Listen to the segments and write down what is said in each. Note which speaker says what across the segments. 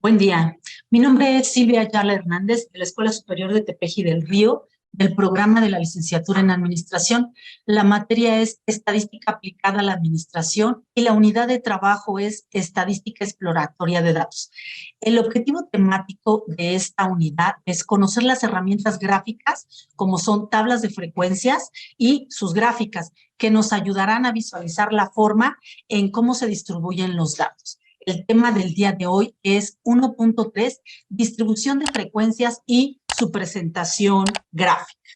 Speaker 1: Buen día. Mi nombre es Silvia Ayala Hernández, de la Escuela Superior de Tepeji del Río, del programa de la licenciatura en Administración. La materia es Estadística aplicada a la Administración y la unidad de trabajo es Estadística exploratoria de datos. El objetivo temático de esta unidad es conocer las herramientas gráficas, como son tablas de frecuencias y sus gráficas, que nos ayudarán a visualizar la forma en cómo se distribuyen los datos. El tema del día de hoy es 1.3, distribución de frecuencias y su presentación gráfica.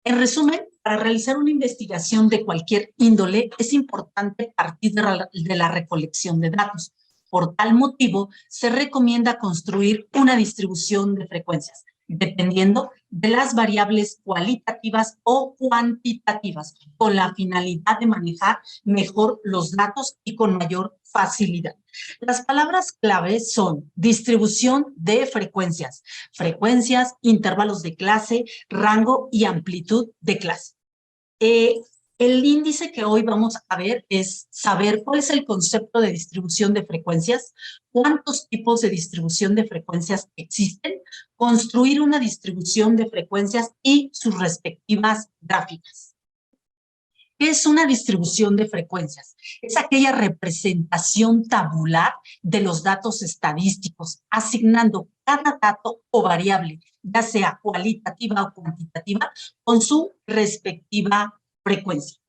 Speaker 1: En resumen, para realizar una investigación de cualquier índole, es importante partir de la recolección de datos. Por tal motivo, se recomienda construir una distribución de frecuencias, dependiendo de las variables cualitativas o cuantitativas, con la finalidad de manejar mejor los datos y con mayor facilidad. Las palabras clave son distribución de frecuencias, intervalos de clase, rango y amplitud de clase. El índice que hoy vamos a ver es saber cuál es el concepto de distribución de frecuencias, cuántos tipos de distribución de frecuencias existen, construir una distribución de frecuencias y sus respectivas gráficas. ¿Qué es una distribución de frecuencias? Es aquella representación tabular de los datos estadísticos, asignando cada dato o variable, ya sea cualitativa o cuantitativa, con su respectiva frecuencia.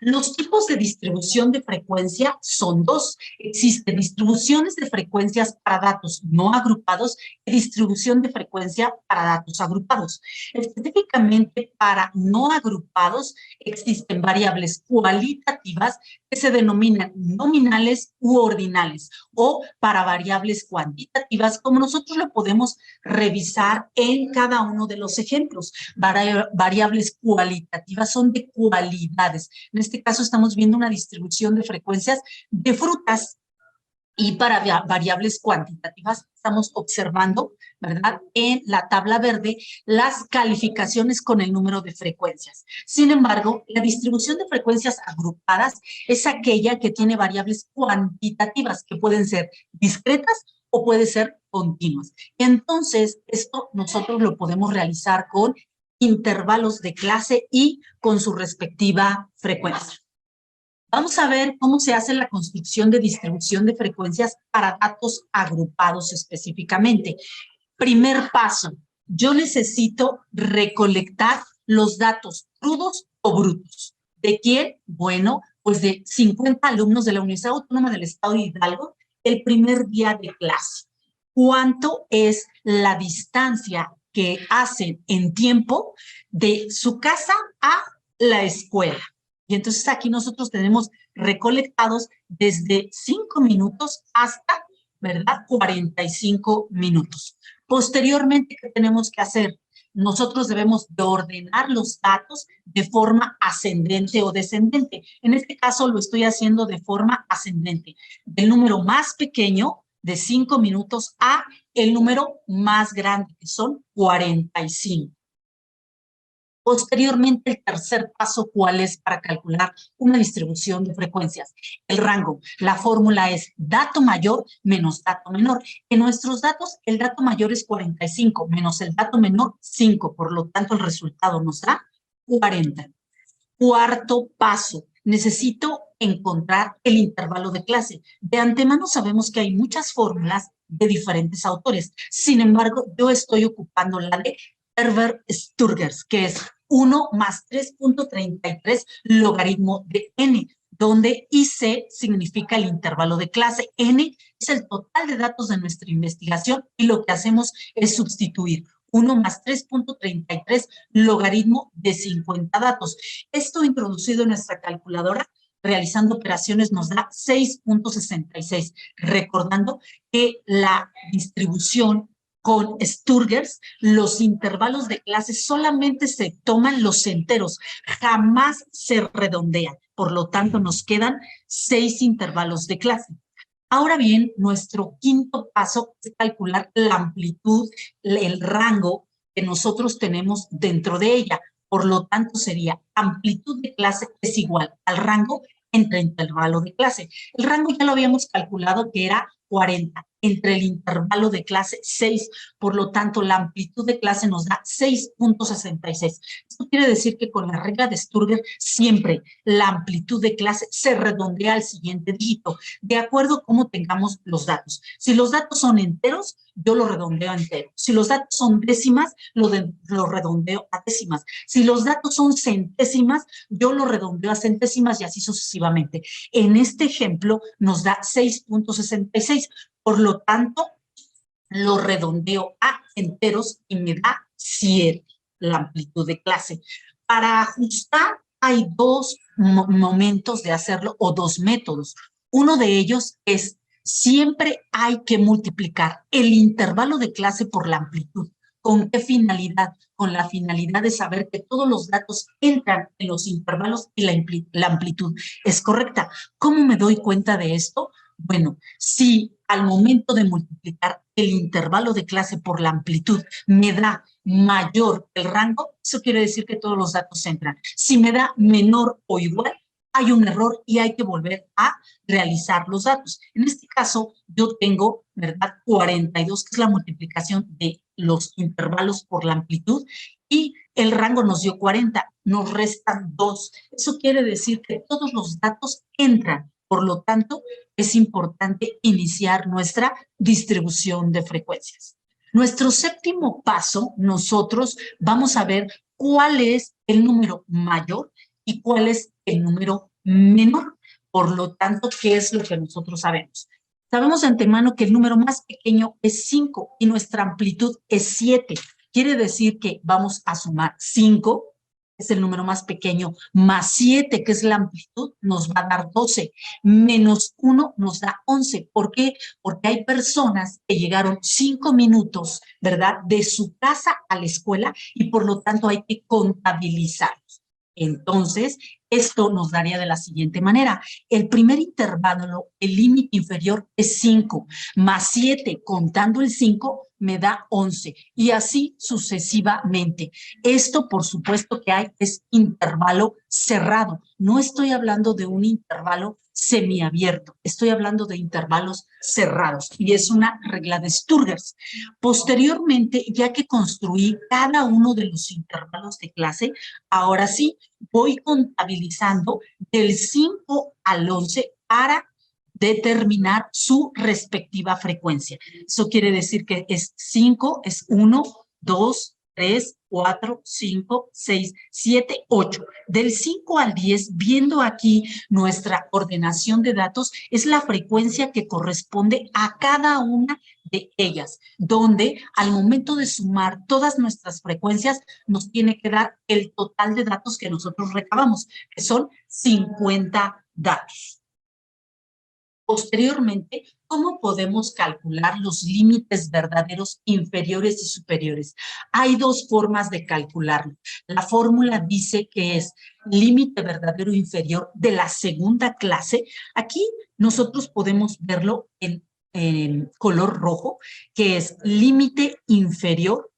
Speaker 1: Los tipos de distribución de frecuencia son dos. Existen distribuciones de frecuencias para datos no agrupados y distribución de frecuencia para datos agrupados. Específicamente para no agrupados existen variables cualitativas que se denominan nominales u ordinales, o para variables cuantitativas, como nosotros lo podemos revisar en cada uno de los ejemplos. Variables cualitativas son de cualidades. En este caso estamos viendo una distribución de frecuencias de frutas. Y para variables cuantitativas estamos observando, ¿verdad?, en la tabla verde las calificaciones con el número de frecuencias. Sin embargo, la distribución de frecuencias agrupadas es aquella que tiene variables cuantitativas que pueden ser discretas o pueden ser continuas. Entonces, esto nosotros lo podemos realizar con intervalos de clase y con su respectiva frecuencia. Vamos a ver cómo se hace la construcción de distribución de frecuencias para datos agrupados específicamente. Primer paso, yo necesito recolectar los datos crudos o brutos. ¿De quién? Bueno, pues de 50 alumnos de la Universidad Autónoma del Estado de Hidalgo el primer día de clase. ¿Cuánto es la distancia que hacen en tiempo de su casa a la escuela? Y entonces aquí nosotros tenemos recolectados desde 5 minutos hasta, ¿verdad?, 45 minutos. Posteriormente, ¿qué tenemos que hacer? Nosotros debemos de ordenar los datos de forma ascendente o descendente. En este caso lo estoy haciendo de forma ascendente, del número más pequeño de 5 minutos a el número más grande, que son 45. Posteriormente, el tercer paso, ¿cuál es para calcular una distribución de frecuencias? El rango. La fórmula es dato mayor menos dato menor. En nuestros datos, el dato mayor es 45 menos el dato menor 5. Por lo tanto, el resultado nos da 40. Cuarto paso. Necesito encontrar el intervalo de clase. De antemano sabemos que hay muchas fórmulas de diferentes autores. Sin embargo, yo estoy ocupando la de Herbert-Sturgers, que es 1 más 3.33 logaritmo de n, donde IC significa el intervalo de clase, n es el total de datos de nuestra investigación y lo que hacemos es sustituir 1 más 3.33 logaritmo de 50 datos. Esto introducido en nuestra calculadora, realizando operaciones, nos da 6.66, recordando que la distribución con Sturgers, los intervalos de clase solamente se toman los enteros, jamás se redondean. Por lo tanto, nos quedan 6 intervalos de clase. Ahora bien, nuestro quinto paso es calcular la amplitud, el rango que nosotros tenemos dentro de ella. Por lo tanto, sería amplitud de clase es igual al rango entre intervalo de clase. El rango ya lo habíamos calculado que era 40. entre el intervalo de clase 6. Por lo tanto, la amplitud de clase nos da 6.66. Esto quiere decir que con la regla de Sturger siempre la amplitud de clase se redondea al siguiente dígito, de acuerdo a cómo tengamos los datos. Si los datos son enteros, yo lo redondeo a entero. Si los datos son décimas, lo redondeo a décimas. Si los datos son centésimas, yo lo redondeo a centésimas y así sucesivamente. En este ejemplo nos da 6.66. Por lo tanto, lo redondeo a enteros y me da 7, la amplitud de clase. Para ajustar hay dos momentos de hacerlo o dos métodos. Uno de ellos es siempre hay que multiplicar el intervalo de clase por la amplitud. ¿Con qué finalidad? Con la finalidad de saber que todos los datos entran en los intervalos y la amplitud es correcta. ¿Cómo me doy cuenta de esto? Bueno, si al momento de multiplicar el intervalo de clase por la amplitud me da mayor el rango, eso quiere decir que todos los datos entran. Si me da menor o igual, hay un error y hay que volver a realizar los datos. En este caso, yo tengo, ¿verdad? 42, que es la multiplicación de los intervalos por la amplitud, y el rango nos dio 40, nos restan 2. Eso quiere decir que todos los datos entran. Por lo tanto, es importante iniciar nuestra distribución de frecuencias. Nuestro séptimo paso, nosotros vamos a ver cuál es el número mayor y cuál es el número menor. Por lo tanto, ¿qué es lo que nosotros sabemos? Sabemos de antemano que el número más pequeño es 5 y nuestra amplitud es 7. Quiere decir que vamos a sumar 5, es el número más pequeño, más 7, que es la amplitud, nos va a dar 12, menos 1 nos da 11. ¿Por qué? Porque hay personas que llegaron 5 minutos, ¿verdad?, de su casa a la escuela y por lo tanto hay que contabilizarlos. Entonces, esto nos daría de la siguiente manera. El primer intervalo, el límite inferior es 5, más 7, contando el 5, me da 11, y así sucesivamente. Esto, por supuesto que hay, es intervalo cerrado. No estoy hablando de un intervalo semiabierto, estoy hablando de intervalos cerrados, y es una regla de Sturger. Posteriormente, ya que construí cada uno de los intervalos de clase, ahora sí, voy contabilizando del 5 al 11 para determinar su respectiva frecuencia. Eso quiere decir que es 5, es 1, 2, 3, 4, 5, 6, 7, 8. Del 5 al 10, viendo aquí nuestra ordenación de datos, es la frecuencia que corresponde a cada una de ellas, donde al momento de sumar todas nuestras frecuencias nos tiene que dar el total de datos que nosotros recabamos, que son 50 datos. Posteriormente, ¿cómo podemos calcular los límites verdaderos inferiores y superiores? Hay dos formas de calcularlo. La fórmula dice que es límite verdadero inferior de la segunda clase. Aquí nosotros podemos verlo en color rojo, que es límite inferior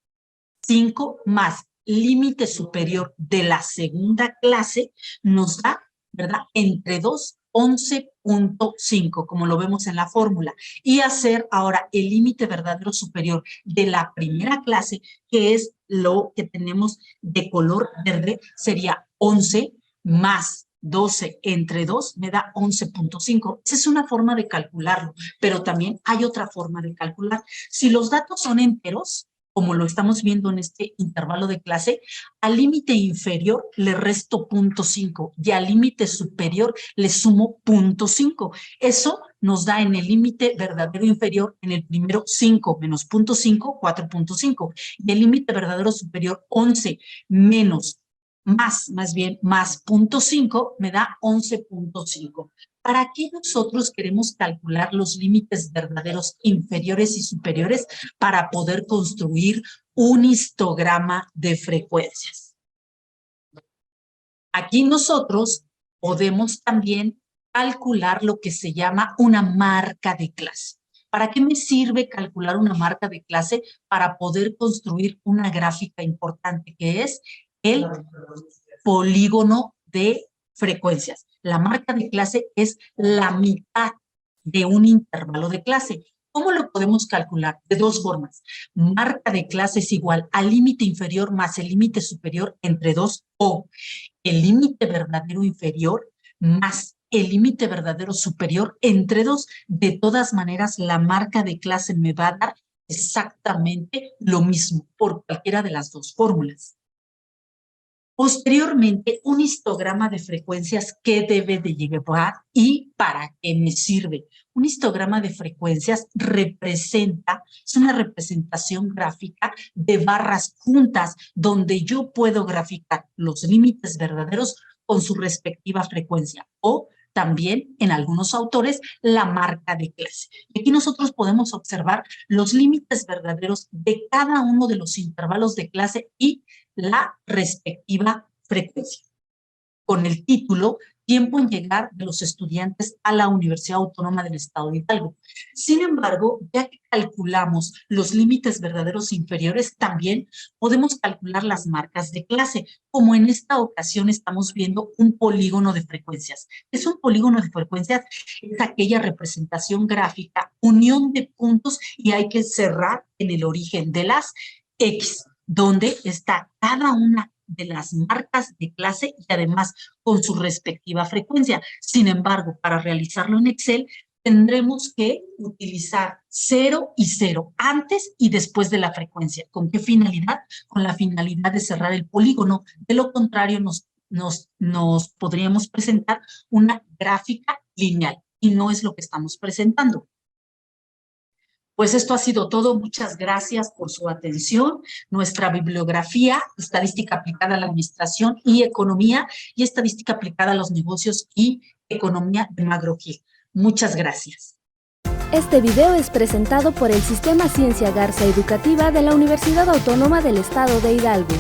Speaker 1: 5 más límite superior de la segunda clase, nos da, ¿verdad?, entre 2, 11.5, como lo vemos en la fórmula, y hacer ahora el límite verdadero superior de la primera clase, que es lo que tenemos de color verde, sería 11 más 12 entre 2 me da 11.5. Esa es una forma de calcularlo, pero también hay otra forma de calcular. Si los datos son enteros, como lo estamos viendo en este intervalo de clase, al límite inferior le resto 0.5 y al límite superior le sumo 0.5. Eso nos da en el límite verdadero inferior, en el primero 5 menos 0.5, 4.5. Y el límite verdadero superior 11 menos más bien, más 0.5 me da 11.5. ¿Para qué nosotros queremos calcular los límites verdaderos inferiores y superiores? Para poder construir un histograma de frecuencias. Aquí nosotros podemos también calcular lo que se llama una marca de clase. ¿Para qué me sirve calcular una marca de clase? Para poder construir una gráfica importante, que es el polígono de frecuencias. La marca de clase es la mitad de un intervalo de clase. ¿Cómo lo podemos calcular? De dos formas. Marca de clase es igual al límite inferior más el límite superior entre 2 o el límite verdadero inferior más el límite verdadero superior entre 2. De todas maneras, la marca de clase me va a dar exactamente lo mismo por cualquiera de las dos fórmulas. Posteriormente, un histograma de frecuencias que debe de llevar y para qué me sirve. Un histograma de frecuencias es una representación gráfica de barras juntas donde yo puedo graficar los límites verdaderos con su respectiva frecuencia o también en algunos autores la marca de clase. Y aquí nosotros podemos observar los límites verdaderos de cada uno de los intervalos de clase y la respectiva frecuencia. Con el título Tiempo en llegar de los estudiantes a la Universidad Autónoma del Estado de Hidalgo. Sin embargo, ya que calculamos los límites verdaderos inferiores, también podemos calcular las marcas de clase, como en esta ocasión estamos viendo un polígono de frecuencias. Es un polígono de frecuencias, es aquella representación gráfica, unión de puntos y hay que cerrar en el origen de las X, donde está cada una de las marcas de clase y además con su respectiva frecuencia. Sin embargo, para realizarlo en Excel, tendremos que utilizar 0 y 0 antes y después de la frecuencia. ¿Con qué finalidad? Con la finalidad de cerrar el polígono. De lo contrario, nos podríamos presentar una gráfica lineal y no es lo que estamos presentando. Pues esto ha sido todo. Muchas gracias por su atención. Nuestra bibliografía, Estadística aplicada a la Administración y Economía, y Estadística aplicada a los negocios y Economía de Magro Gil. Muchas gracias.
Speaker 2: Este video es presentado por el Sistema Ciencia Garza Educativa de la Universidad Autónoma del Estado de Hidalgo.